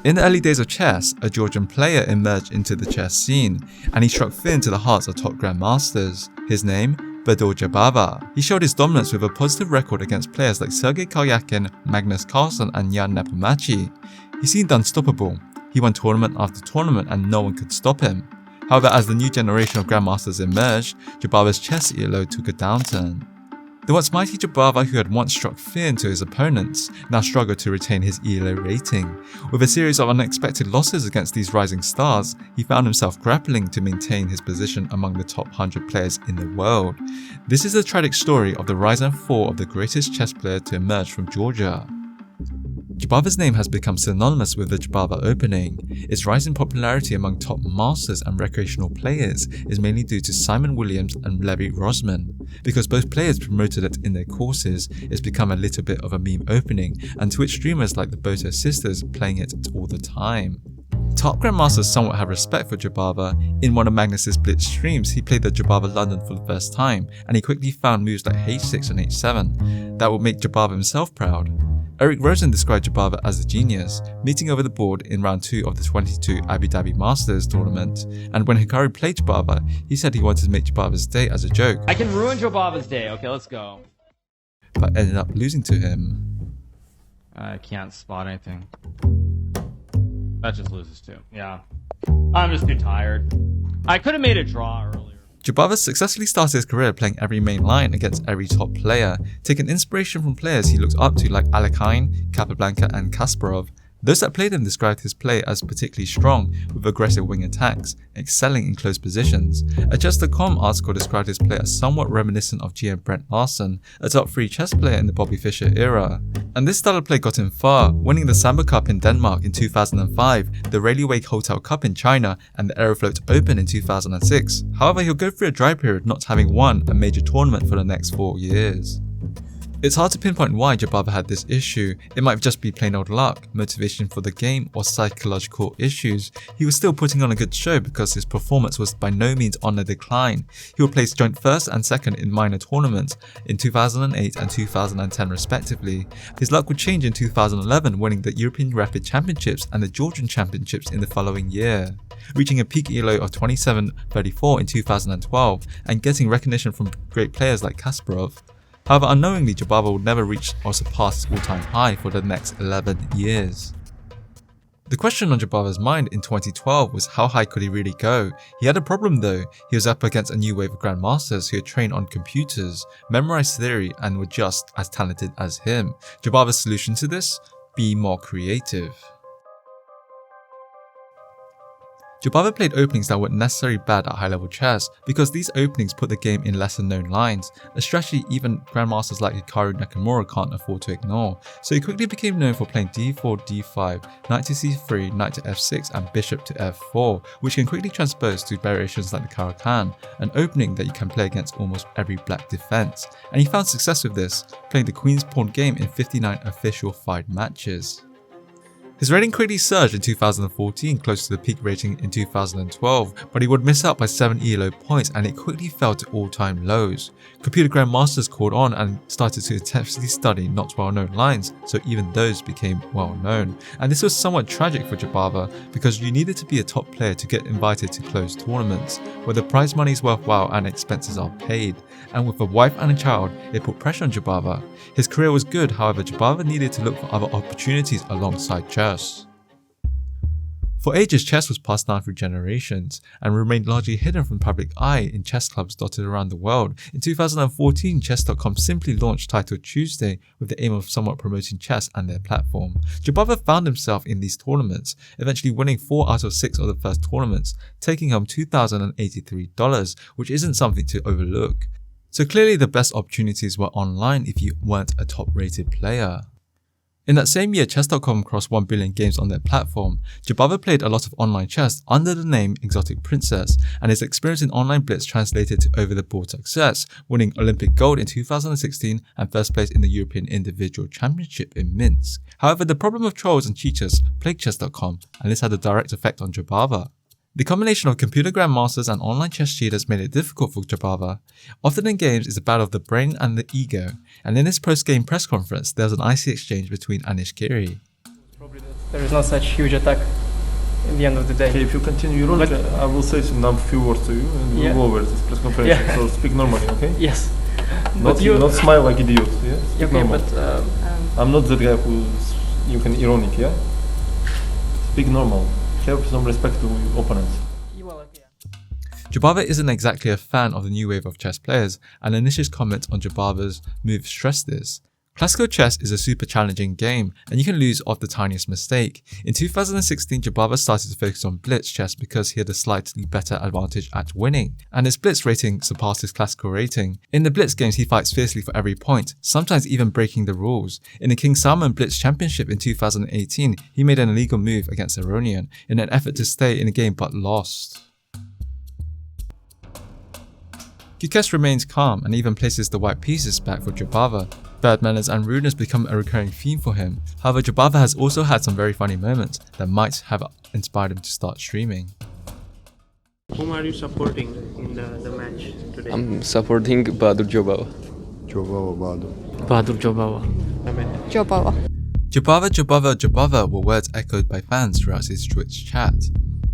In the early days of chess, a Georgian player emerged into the chess scene, and he struck fear into the hearts of top grandmasters. His name? Jobava. He showed his dominance with a positive record against players like Sergei Karyakin, Magnus Carlsen and Jan Nepomniachtchi. He seemed unstoppable. He won tournament after tournament and no one could stop him. However, as the new generation of grandmasters emerged, Jobava's chess elo took a downturn. The once mighty Jobava, who had once struck fear into his opponents, now struggled to retain his elo rating. With a series of unexpected losses against these rising stars, he found himself grappling to maintain his position among the top 100 players in the world. This is the tragic story of the rise and fall of the greatest chess player to emerge from Georgia. Jobava's name has become synonymous with the Jobava opening. Its rise in popularity among top masters and recreational players is mainly due to Simon Williams and Levi Rosman. Because both players promoted it in their courses, it's become a little bit of a meme opening, and Twitch streamers like the Boto sisters playing it all the time. Top grandmasters somewhat have respect for Jobava. In one of Magnus's Blitz streams, he played the Jobava London for the first time, and he quickly found moves like h6 and h7 that would make Jobava himself proud. Eric Rosen described Jobava as a genius, meeting over the board in round 2 of the 22 Abu Dhabi Masters tournament, and when Hikaru played Jobava, he said he wanted to make Jobava's day as a joke. I can ruin Jobava's day, okay, let's go. But ended up losing to him. I can't spot anything. That just loses too, yeah. I'm just too tired. I could have made a draw earlier. Jobava successfully started his career playing every main line against every top player, taking inspiration from players he looked up to like Alekhine, Capablanca and Kasparov. Those that played him described his play as particularly strong, with aggressive wing attacks, excelling in close positions. A Chess.com article described his play as somewhat reminiscent of G.M. Brent Larsen, a top 3 chess player in the Bobby Fischer era. And this style of play got him far, winning the Samba Cup in Denmark in 2005, the Railway Hotel Cup in China, and the Aeroflot Open in 2006. However, he'll go through a dry period not having won a major tournament for the next 4 years. It's hard to pinpoint why Jobava had this issue. It might just be plain old luck, motivation for the game, or psychological issues. He was still putting on a good show because his performance was by no means on the decline. He would place joint first and second in minor tournaments in 2008 and 2010 respectively. His luck would change in 2011, winning the European Rapid Championships and the Georgian Championships in the following year, reaching a peak elo of 27.34 in 2012 and getting recognition from great players like Kasparov. However, unknowingly, Jobava would never reach or surpass his all-time high for the next 11 years. The question on Jobava's mind in 2012 was how high could he really go? He had a problem though. He was up against a new wave of grandmasters who had trained on computers, memorized theory, and were just as talented as him. Jobava's solution to this? Be more creative. Jobava played openings that weren't necessarily bad at high-level chess because these openings put the game in lesser-known lines, a strategy even grandmasters like Hikaru Nakamura can't afford to ignore. So he quickly became known for playing d4, d5, knight to c3, knight to f6 and bishop to f4, which can quickly transpose to variations like the Caro-Kann, an opening that you can play against almost every black defense. And he found success with this, playing the queen's pawn game in 59 official FIDE matches. His rating quickly surged in 2014, close to the peak rating in 2012, but he would miss out by 7 elo points and it quickly fell to all-time lows. Computer grandmasters caught on and started to intensely study not well-known lines, so even those became well-known. And this was somewhat tragic for Jobava because you needed to be a top player to get invited to closed tournaments, where the prize money is worthwhile and expenses are paid. And with a wife and a child, it put pressure on Jobava. His career was good, however Jobava needed to look for other opportunities alongside chess. For ages, chess was passed down through generations and remained largely hidden from public eye in chess clubs dotted around the world. In 2014, Chess.com simply launched Title Tuesday with the aim of somewhat promoting chess and their platform. Jobava found himself in these tournaments, eventually winning 4 out of 6 of the first tournaments, taking home $2,083, which isn't something to overlook. So clearly the best opportunities were online if you weren't a top-rated player. In that same year, Chess.com crossed 1 billion games on their platform. Jobava played a lot of online chess under the name Exotic Princess, and his experience in online blitz translated to over-the-board success, winning Olympic gold in 2016 and first place in the European Individual Championship in Minsk. However, the problem of trolls and cheaters plagued Chess.com, and this had a direct effect on Jobava. The combination of computer grandmasters and online chess cheaters made it difficult for Jobava. Often in games, it's a battle of the brain and the ego, and in this post-game press conference, there was an icy exchange between Anish Giri. Probably there is not such huge attack in the end of the day. Okay, if you continue your role, I will say some few words to you and we'll go over this press conference. Yeah. So speak normally, okay? Yes. Not smile like idiot, yeah? Speak Okay, normal. but I'm not that guy who's you can ironic, yeah? Speak normal. Have some respect to your opponents. Jobava isn't exactly a fan of the new wave of chess players, and Anish's comment on Jobava's move stressed this. Classical chess is a super challenging game, and you can lose off the tiniest mistake. In 2016, Jobava started to focus on blitz chess because he had a slightly better advantage at winning, and his blitz rating surpassed his classical rating. In the blitz games, he fights fiercely for every point, sometimes even breaking the rules. In the King Salman Blitz Championship in 2018, he made an illegal move against Iranian in an effort to stay in the game but lost. Kukes remains calm and even places the white pieces back for Jobava. Bad manners and rudeness become a recurring theme for him. However, Jobava has also had some very funny moments that might have inspired him to start streaming. Whom are you supporting in the match today? I'm supporting Bahadur Jobava. Bahadur Jobava. Jobava were words echoed by fans throughout his Twitch chat.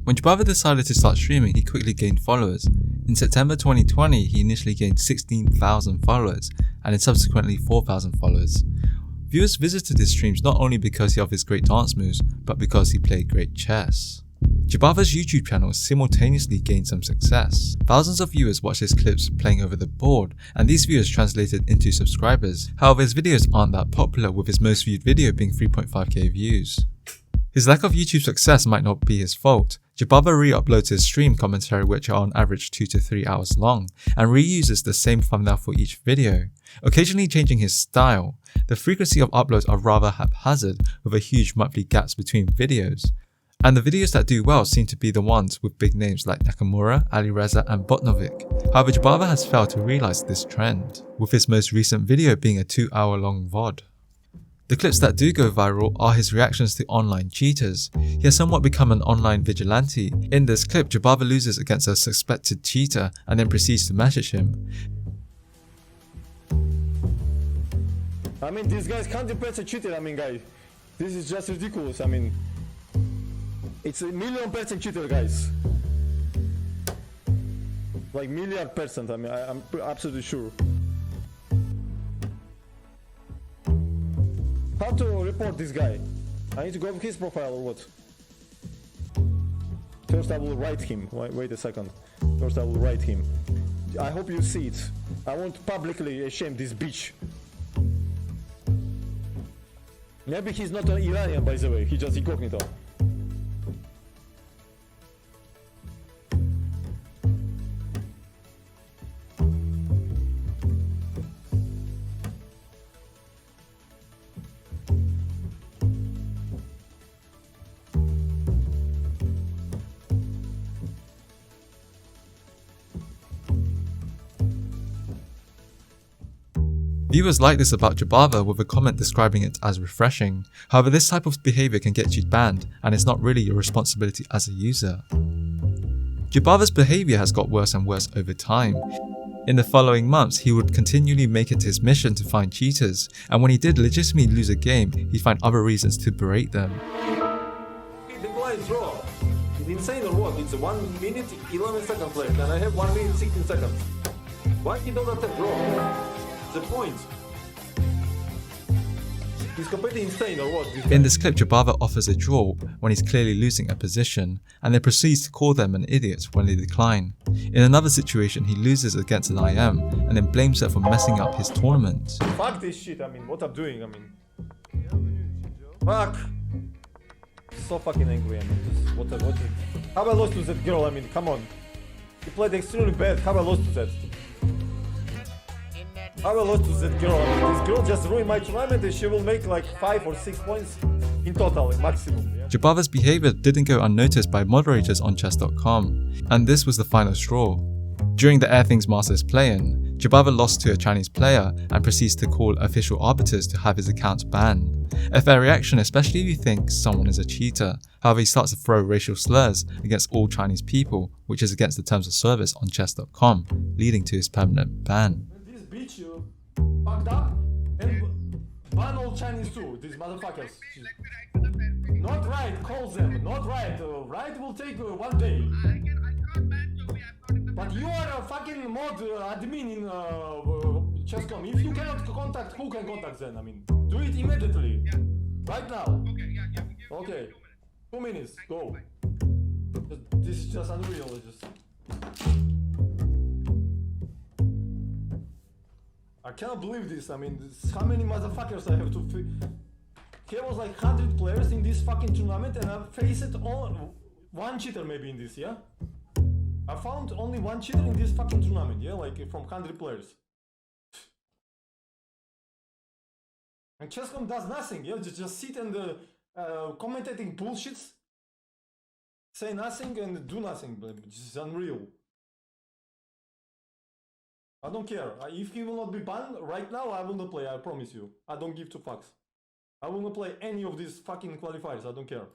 When Jobava decided to start streaming, he quickly gained followers. In September 2020, he initially gained 16,000 followers, and then subsequently 4,000 followers. Viewers visited his streams not only because of his great dance moves, but because he played great chess. Jobava's YouTube channel simultaneously gained some success. Thousands of viewers watched his clips playing over the board, and these viewers translated into subscribers. However, his videos aren't that popular, with his most viewed video being 3.5k views. His lack of YouTube success might not be his fault. Jobava re-uploads his stream commentary, which are on average 2 to 3 hours long, and reuses the same thumbnail for each video, occasionally changing his style. The frequency of uploads are rather haphazard, with a huge monthly gaps between videos. And the videos that do well seem to be the ones with big names like Nakamura, Alireza and Botnovic. However, Jobava has failed to realise this trend, with his most recent video being a 2-hour-long VOD. The clips that do go viral are his reactions to online cheaters. He has somewhat become an online vigilante. In this clip, Jobava loses against a suspected cheater and then proceeds to message him. I mean, these guys can't impress a cheater, guys. This is just ridiculous, it's a 1,000,000% cheater, guys. Like 1,000,000%, I'm absolutely sure. How to report this guy? I need to go to his profile or what? First I will write him. Wait a second. First I will write him. I hope you see it. I won't publicly shame this bitch. Maybe he's not an Iranian, by the way. He just incognito. Viewers like this about Jobava, with a comment describing it as refreshing. However, this type of behaviour can get you banned, and it's not really your responsibility as a user. Jobava's behaviour has got worse and worse over time. In the following months, he would continually make it his mission to find cheaters, and when he did legitimately lose a game, he'd find other reasons to berate them. The guy is raw. It's insane or what? It's 1 minute 11 seconds left, and I have 1 minute 16 seconds. Why he don't attack raw? The point. He's completely insane or what? In this clip, Jobava offers a draw when he's clearly losing a position, and then proceeds to call them an idiot when they decline. In another situation, he loses against an IM, and then blames her for messing up his tournament. Fuck this shit, what I'm doing, Fuck! So fucking angry, what how I lost to that girl, come on. He played extremely bad, how I lost to that? How I lost to that girl, this girl just ruined my tournament and she will make like 5 or 6 points in total, maximum. Yeah? Jobava's behaviour didn't go unnoticed by moderators on chess.com, and this was the final straw. During the Airthings Masters play-in, Jobava lost to a Chinese player and proceeds to call official arbiters to have his account banned. A fair reaction, especially if you think someone is a cheater. However, he starts to throw racial slurs against all Chinese people, which is against the terms of service on chess.com, leading to his permanent ban. This bitch fucked up and ban all Chinese too, these motherfuckers. Not right, call them. Not right. Right will take 1 day. I can't ban Joey. I'm not in the. But you are a fucking mod admin in Chesscom. If you cannot contact, who can contact then? I mean, do it immediately. Yeah. Right now. Okay, yeah, give me Okay. 2 minutes. 2 minutes. Go. Bye. This is just unreal. It's just. I cannot believe this. I mean, how many motherfuckers I have to. There was like 100 players in this fucking tournament, and I faced all one cheater maybe in this. Yeah. I found only one cheater in this fucking tournament. Yeah, like from 100 players. And Chesscom does nothing. Yeah, just sit and commentating bullshits, say nothing and do nothing. But it's unreal. I don't care. If he will not be banned right now, I will not play. I promise you. I don't give two fucks. I will not play any of these fucking qualifiers. I don't care.